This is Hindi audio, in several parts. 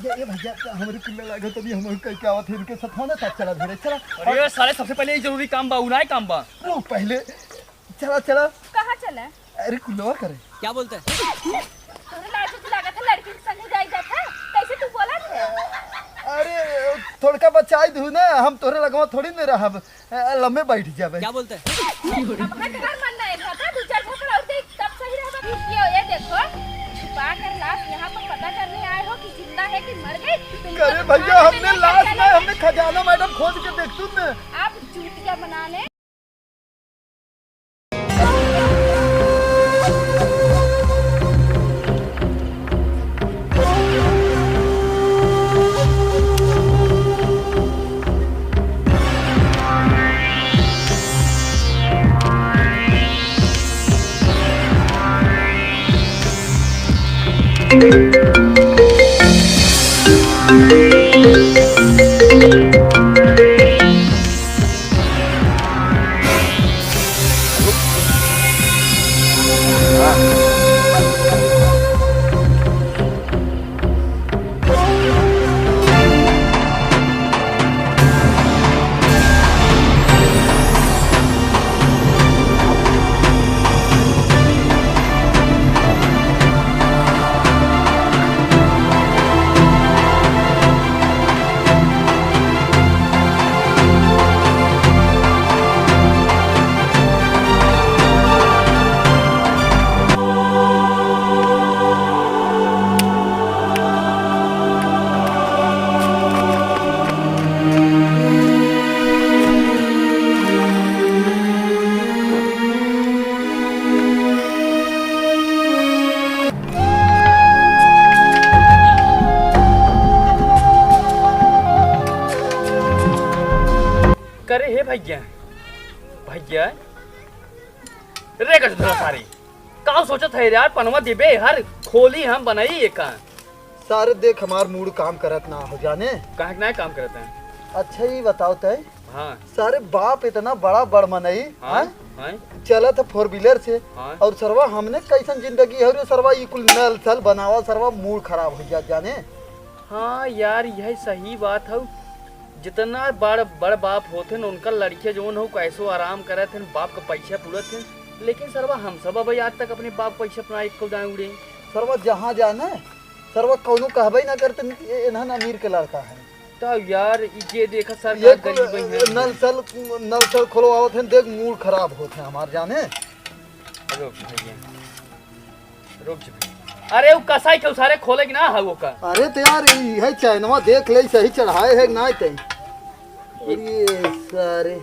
ये भैया हमारे कुल्ला लगा तभी हम क्या आवत है इनके साथ होना था। चला धीरे चला। अरे साले सबसे पहले जरूरी काम बा उनाई काम बा। वो पहले चला चला। कहाँ चला? अरे कुल्ला करे क्या बोलते हैं? तोरे लाज लगा था लड़की के संग जाई जाता कैसे तू बोला था? अरे थोड़का बचाई दू ना हम तोरे लगवा थोड़ी नहीं रहा लम्बे बैठ जावे। क्या बोलते हैं? अपना घर मन नहीं था दो चार ठोकर और दे तब सही रहेगा। ये देखो छुपा कर लाश यहाँ पर पता करने आए हो कि जिंदा है कि मर गई। अरे भैया हमने लाश नहीं हमने खजाना मैडम खोज के देख तू ना। आप चूतिया बनाने करे हे भैया भैया रे कर थोड़ा सारी का सोचत है यार पनवा देबे हर खोली हम बनाई एक सारे देख हमार मूड काम करत ना हो जाने काहे ना काम करते हैं। अच्छा ही बताओ तय हाँ सारे बाप इतना बड़ा बड़ मनई हाँ हाँ चला था 4 व्हीलर से हाँ। और सरवा हमने कैसन जिंदगी है रे सरवा ये कुल नल सल बनावा सरवा मूड खराब हो जा जाने। हाँ यार यही सही बात है। जितना बड़ बाप होते न उनका लड़के जो हो कैसो आराम करे थे बाप का पैसा पूरा थे लेकिन सरवा हम सब अब आज तक अपने बाप पैसा अपना एक को दाएं उड़े सरवा जहाँ जाना सरवा कौनो कहबे ना करते इन्हन अमीर के लड़का है तो यार ये देखा सर ये गरीब है। नल सल खोलवावत है देख मूड खराब होते हैं हमार जाने। रुक भैया रुक जा। अरे वो कसाई के सारे खोलेगी ना है वो का। अरे तो यार है चैनवा देख ले सही चढ़ाए है ना ते ये सारे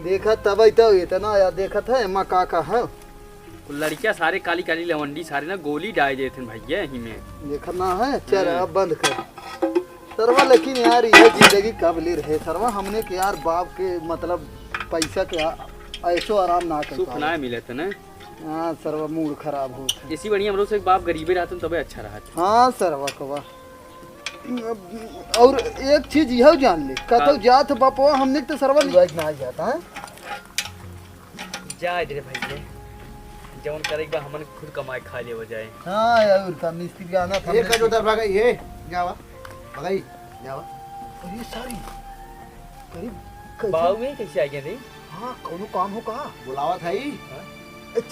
देखा तब तो इतना यार देखा था एमा का है लड़कियां सारे काली काली लवंडी सारे ना गोली डाल देते हैं भैया यही में देखा ना है चल अब बंद कर सरवा। लेकिन यार ये जिंदगी कब ले रहे सरवा हमने के यार बाप के मतलब पैसा के ऐसो आराम ना कर सुख ना मिले थे ना। हाँ सरवा मूड खराब हो इसी बढ़िया हम लोग से बाप गरीबे रहते तबे अच्छा रहा। हाँ सरवा कवा और एक चीज यह जान ले कतो जात बापवा हमने तो सरवा ना जाता है जा रे भैया जवन करेगा हमन खुद कमाए खा ले हो जाए। हाँ यार का मिस्त्री आना था एक जो दर भागा ये जावा भाई जावा और ये सारी करीब बाऊ में कैसे आ गए रे? हाँ कोनो काम हो कहा बुलावा था ही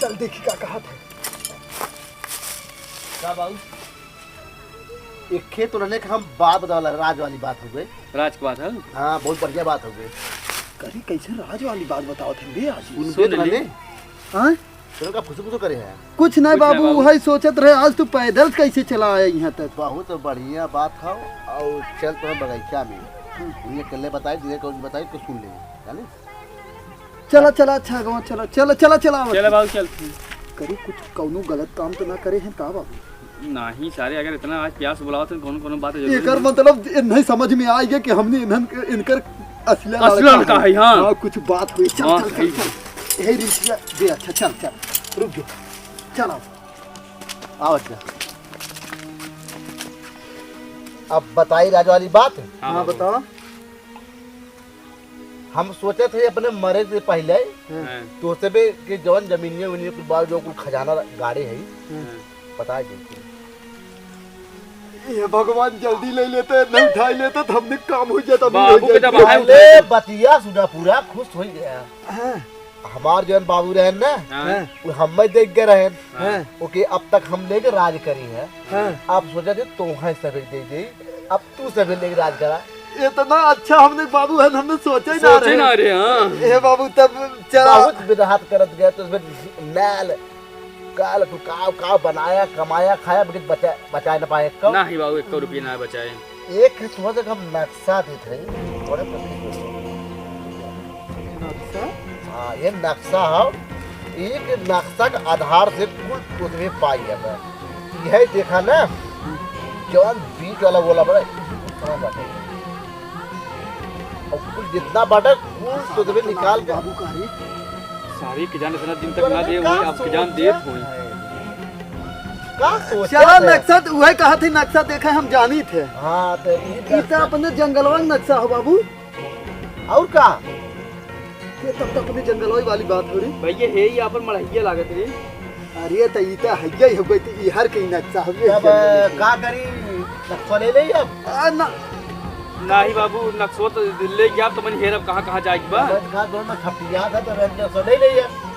चल देखी का कहा था का बाऊ एक खेत रहने का हम बात बता राज वाली बात हो गई। राज की बात है। हाँ बहुत बढ़िया बात हो गई। करी कैसे राज वाली बात बताओ थे बे आज उनके रहने हाँ चलो का खुश करे हैं कुछ नहीं बाबू वही सोचत रहे आज तू पैदल कैसे चला आया यहाँ तक। बहुत बढ़िया बात था और चल तुम्हें बगीचा में उन्हें कल बताए जिन्हें कौन बताए तो सुन लेंगे जाने। चला चला अच्छा गाँव चला चला चला चला चल बाबू चल करी कुछ कौनो गलत काम तो ना करे हैं का बाबू नहीं सारे अगर इतना आज प्यास बुलाओ तो कौन कौन बात है एकर मतलब नहीं समझ में आएगा कि हमने इनकर असली लड़का है। हाँ कुछ बात हुई चल हाँ, चल चल चल यही रिश्ता दे अच्छा चल चल रुक जा चलो आओ अच्छा अब बताई राज वाली बात। हाँ बताओ। हम सोचे थे अपने मरे से पहले तो से भी कि जवन जमीनियों के बाद जो कुछ खजाना गाड़ी है बताए देते ये भगवान जल्दी ले लेते नहीं उठा लेते तो हमने काम हो जाता बाबू के दबा है पहले बतिया सुना पूरा खुश हो गया। हाँ, हमार जन बाबू रहन ना हाँ। वो हमें देख के रहन हाँ, ओके अब तक हम लेके राज करी है। हाँ। अब सोचा थे तो है सब दे दे अब तू सब लेके राज करा। इतना अच्छा हमने बाबू है हमने सोचा ही ना सोचे ना रहे। रे हाँ ये बाबू तब चला बहुत बिरहात करत गया तो उसमें नैल काल तू काव बनाया कमाया खाया लेकिन बचा न पाए कब ना ही बाबू 1 रुपया ना बचाए। एक है सुबह तक हम नक्शा थे थोड़े हाँ ये नक्शा है एक नक्शा के आधार से कुल उसमें पाई है मैं यह देखा ना जौन बीच वाला बोला बड़ा इतना बाटे और कुल जितना बाटा कुल उसमें निकाल के बाबू का ही सारी के जाने इतना दिन तक ना दे हुई अब के जान देत हुई। का सोचा चला थे? नक्शा तो वही कहा थी नक्शा देखा हम जानी थे। हाँ तो ये तो अपने जंगलवा का नक्शा हो बाबू। और का ये तब तक अपनी जंगलवा वाली बात हो रही। भैया है ही अपन मड़हिया लागत रे। अरे तो ये तो हैया ही हो गई तो ये हर कहीं नक्शा हो अब का करी नक्शा ले ले अब ना ना ही बाबू नक्शो तो ले गया तो मन हेरब कहाँ जाएगी बा। का दोनों छपिया था तो रंग नक्शा ले ले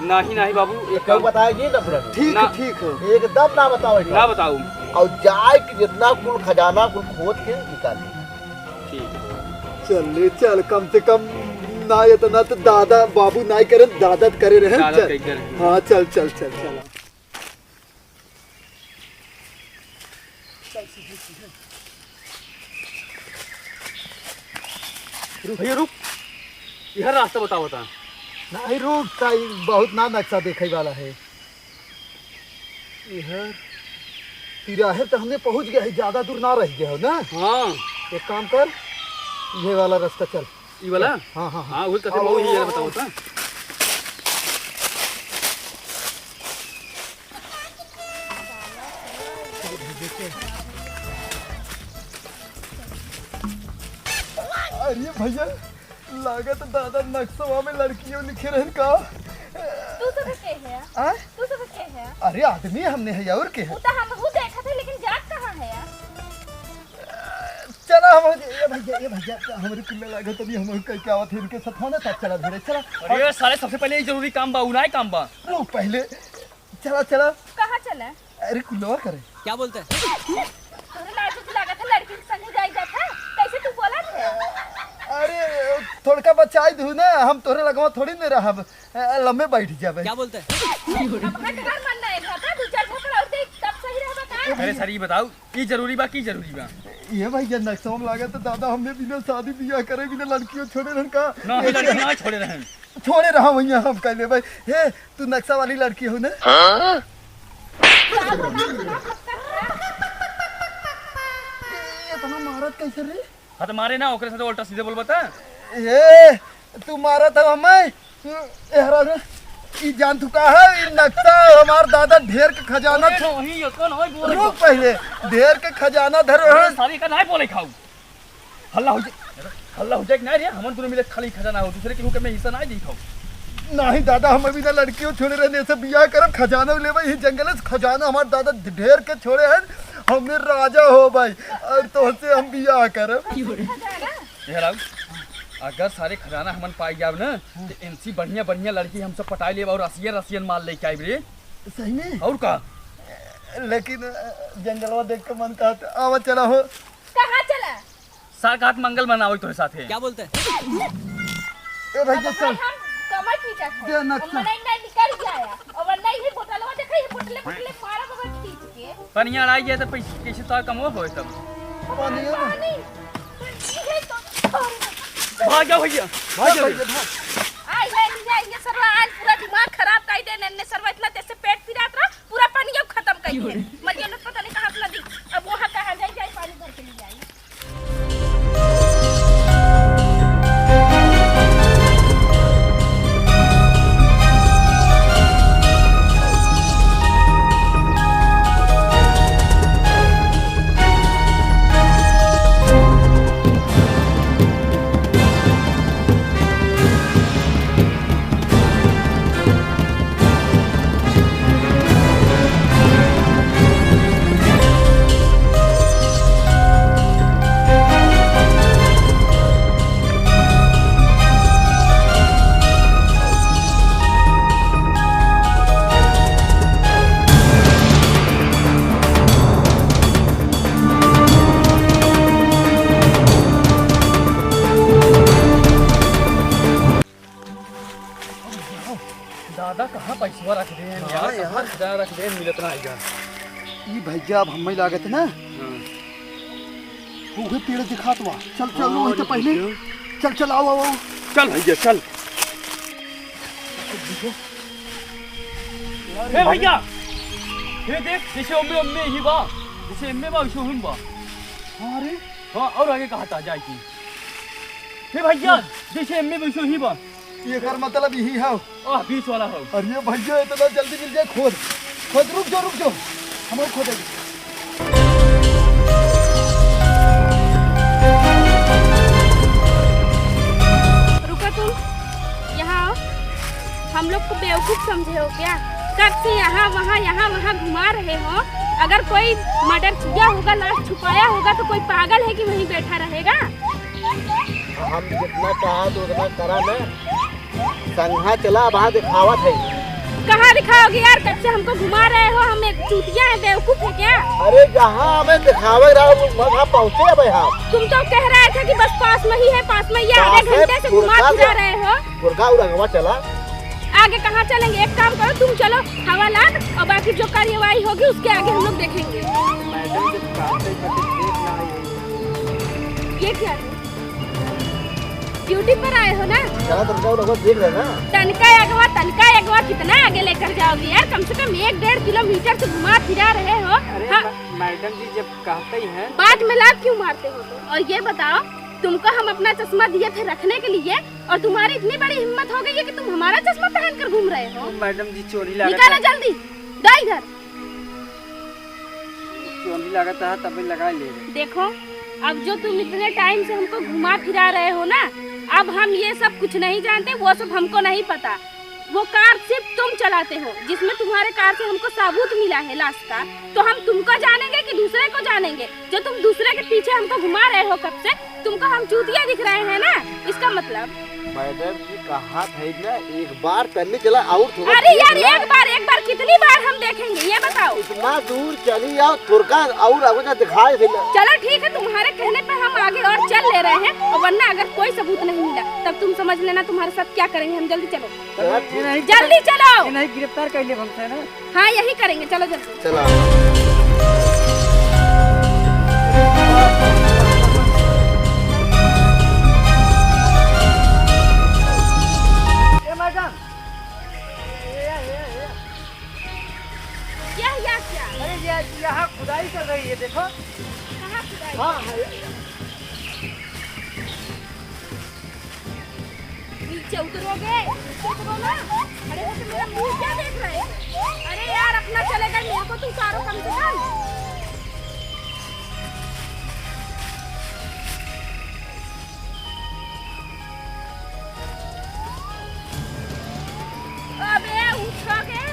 ना ही बाबू एक क्यों बताएगी ना फिर ठीक ना। ठीक हो एकदम ना बताओ ना बताऊं और जाए कि जितना कुल खजाना कुल खोद के निकाले ठीक है। चल चल कम से कम ना इतना तो दादा बाबू ना ही करे दादा तो करे रहे दादा चल। कहीं करे। हाँ चल चल चल चल भैया रुक यह रास्ता बताओ बता। नहीं रुक ताई बहुत ना नक्शा देखे वाला है। इधर तिराहे तो हमने पहुंच गया है ज्यादा दूर ना रह गया हो ना। हाँ एक काम कर ये वाला रास्ता चल। ये वाला हाँ हाँ हाँ हाँ वही कहते बहु ही बताओ बता। अरे भैया लागत दादा नक्शवा में लड़कियों लिखे रहन का। तू सब के है आ? तू सब के है अरे आदमी हमने है और के है। वो तो हम वो देखा था लेकिन जात कहाँ है यार। चला हम ये भैया हमारे कुल्ले लागत अभी हम क्या हुआ थे इनके साथ होना था। चला धीरे चला अरे साले सबसे पहले ये जरूरी काम बा उनाई काम बा। रुक पहले चला चला। कहाँ चला अरे कुल्लवा करे क्या बोलते हैं तोरे लाइफ से लगा था लड़की के संग जाई जाता कैसे तू बोला था। अरे थोड़का बचाई दू ना हम तोरे लगवा थोड़ी नहीं रहब लम्बे बैठ जाबे। क्या बोलते हैं अपना घर मन नहीं था दो चार ठोकर और दे तब सही रहेगा का। अरे सर ये बताओ ये जरूरी बा की जरूरी बा। ये भैया नक्शा में लागत दादा हमने बिना शादी बियाह करे बिना लड़कियों छोड़े रहन का। ना ही लड़की ना छोड़े रहे। छोड़े रहा भैया हम कहले भाई हे तू नक्शा वाली लड़की हो ना। इतना मारत कैसे रे। हाँ तो मारे ना ओकरे साथ उल्टा सीधे बोल बता। ये तू मारा था हमें एहरा रे ई जान तू का है ई नक्शा हमार दादा ढेर के खजाना तो वही यो कौन होय बोले रुक पहले ढेर के खजाना धरो है। सारी का नहीं बोले खाऊ हल्ला हो जाए नहीं रे हमन दोनों मिले खाली खजाना हो दूसरे के में हिस्सा नहीं दी खाऊ। नहीं दादा हम अभी ना लड़कियों छोड़े रहने से बियाह करब खजाना लेबे ही जंगल से खजाना हमार दादा ढेर के छोड़े हैं हमने राजा हो भाई और तो से हम बियाह करब। ये लाओ अगर सारे खजाना हमन पाई जाब ना तो इनसी बढ़िया लड़की हम सब पटाई लेब और रसियन माल लेके आइब रे। सही में और का लेकिन जंगलवा देख के मन कहता आवा चला हो। कहाँ चला साथ मंगल मनाओ तोरे साथे। क्या बोलते हैं ए भैया चल हम कमर खींचा था दे नक्शा। हम नहीं निकल गया और नहीं ही बोतलवा देखा ये बोतले मारा बगल खींच के पनिया आई है तो पैसे कैसे तार कम हो तब पानी है ना। पानी ये तो भाग जाओ भैया भाग भैया भाग। आई है ये सरवा आज पूरा दिमाग खराब कर दे नन्ने सरवा इतना तेज से पेट फिरात रहा पूरा पानी अब खत्म कर दे मर गया पता नहीं कहां अपना दी अब वहां कहां जाए पानी भर के लिए आई। वो रख दे हाँ, यार। खजाना रख दे मिलत ना आएगा। ई भैया अब हमें लागत ना वो पेड़ दिखात हुआ। चल चल लो वहीं तो पहले चल चल आओ आओ आओ। चल भैया चल। हे भैया हे देख जैसे ओम्मे ओम्मे ही बा जैसे एम्मे बा वैसे हम बा। अरे हाँ और आगे कहा था जाएगी। हे भैया जैसे एम्मे वैसे ही बा। ये कर मतलब यही है। बीच वाला हो। अरे भैया इतना जल्दी मिल जाए खोद खोद रुक जाओ हम खोदेंगे। रुको तुम यहाँ आओ। हम लोग को बेवकूफ समझे हो क्या? कब से यहाँ वहाँ घुमा रहे हो? अगर कोई मर्डर किया होगा लाश छुपाया होगा तो कोई पागल है कि वहीं बैठा रहेगा? हम जितना कहा तो उतना करा ना। संघा चला वहाँ दिखावत है। कहाँ दिखाओगे यार? कब से हमको घुमा रहे हो? हम एक चूतिया है, बेवकूफ है क्या? अरे जहाँ हमें दिखावे रहा वहाँ पहुँचे भाई हम। तुम तो कह रहे थे कि बस पास में ही है, पास में ही है। आधे घंटे से घुमा फिरा रहे हो। गुरगा उड़गवा चला। आगे कहाँ चलेंगे? एक काम करो, तुम चलो हवालात और बाकी जो कार्यवाही होगी उसके आगे हम लोग देखेंगे। मैडम जब कहते देखना ये क्या है? ड्यूटी पर आए हो ना? चला तुमका उड़गवा देख रहे ना। तनका अगवा कितना आगे लेकर जाओगे यार? कम से कम 1-1.5 किलोमीटर से घुमा फिरा रहे हो। हाँ। मैडम जी जब कहते ही हैं बात में लात क्यों मारते हो तुम? और ये बताओ, तुमको हम अपना चश्मा दिए थे रखने के लिए और तुम्हारी इतनी बड़ी हिम्मत हो गई है कि तुम हमारा चश्मा पहनकर घूम रहे हो? मैडम जी चोरी निकालो जल्दी, दो इधर। चोरी लगाता है तभी लगा ले। देखो अब जो तुम इतने टाइम से हमको घुमा फिरा रहे हो ना, अब हम ये सब कुछ नहीं जानते, वो सब हमको नहीं पता। वो कार सिर्फ तुम चलाते हो जिसमें तुम्हारे कार से हमको सबूत मिला है लाश का, तो हम तुमको जानेंगे कि दूसरे को जानेंगे? जो तुम दूसरे के पीछे हमको घुमा रहे हो कब से, तुमको हम चूतिया दिख रहे हैं ना? इसका मतलब मैडम जी कहा था ना एक बार करने चला और थोड़ा। अरे यार एक बार कितनी बार हम देखेंगे ये बताओ? इतना दूर चली आओ तुरका और आगे दिखाए थे। चलो ठीक है, तुम्हारे कहने पे हम आगे और चल ले रहे हैं, और वरना अगर कोई सबूत नहीं मिला तब तुम समझ लेना तुम्हारे साथ क्या करेंगे हम। जल्दी चलो, जल्दी चलो। नहीं गिरफ्तार कर लिए हमसे ना। हाँ यही करेंगे, चलो जल्दी। चला क्या? यहाँ खुदाई कर रही है देखो। कहाँ खुदाई? हाँ नीचे उतरोगे? नीचे उतरो ना। अरे वो मेरा मुंह क्या देख रहे हैं? अरे यार अपना चलेगा, मेरे को तो उतारो कम से कम। अबे उठोगे?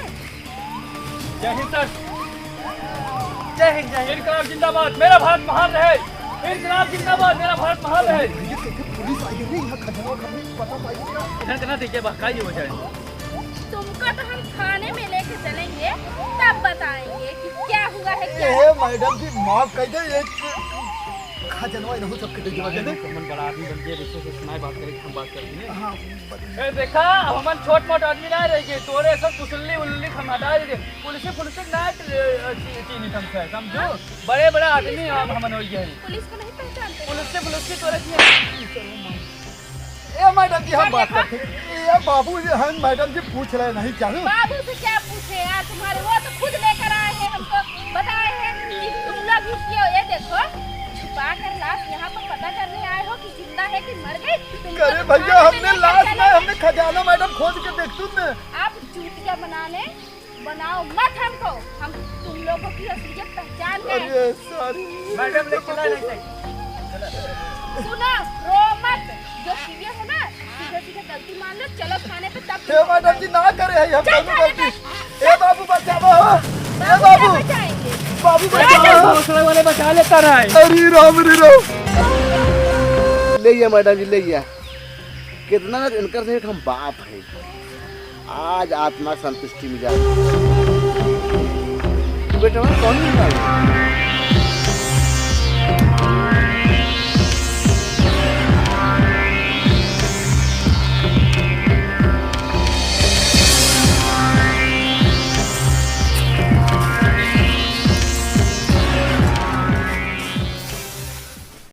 जय हिंद सर। जय हिंद जय हिंद। इनकलाब जिंदाबाद, मेरा भारत महान रहे। इनकलाब जिंदाबाद, मेरा भारत महान रहे। पुलिस आई है यहाँ खजाना खबरी पता पाई क्या? इधर करना देखिए बाकाई हो जाए। तुमको तो हम थाने में लेके चलेंगे, तब बताएंगे कि क्या हुआ है क्या। ये मैडम जी माफ कर दे, ये खजाना इनको सब के जवाब दे दे। मन बड़ा आदमी बन गया, देखो सुनाई बात करें हम बात करते हैं। हाँ ए देखा हमन छोट मोट आदमी ना रहिए, तोरे सब कुसुल्ली उल्ली खमादा दे पुलिस ना चीनी समझे समझो। बड़े बड़े आदमी अब हमन हो गए। पुलिस को नहीं पहचानते? पुलिस की तोरे की। ए मैडम जी हम बात करते हैं। ये बाबू जी हम मैडम जी पूछ रहे नहीं चाहूँ। बाबू से क्या पूछे यार? तुम्हारे वो तो खुद लेकर आए हैं, हमको बताए हैं कि तुम लोग ही किए हो। ये देखो छुपा कर लाश यहाँ पर पता करने आए हो कि जिंदा है कि मर गई। तुमको अरे तो भैया थाने में हमने लेकर लाश चले। में हमने खजाना मैडम खोज के देख तुम ने। आप चूतिया बनाओ मत हमको, हम तुम लोगों की असलियत पहचान गए। अरे सॉरी मैडम ले चला नहीं चाहिए। सुनो रो मत, जो किए हो ना सीधे गलती मान लो, चलो थाने पे तब। ए मैडम जी ना करे है हम चल दोनों थाने गलती। ए बाबू बचाओ, ए बाबू बाबू बचाएंगे। बाबू चलो। बचाओ। दूसरे वाले बचा लेता रहा है। अरे राम रे राम। ले गया मैडम जी ले गया। कितना इनकर से हम बाप है। आज आत्मा संतुष्टि मिला। बेटा कौन मिला?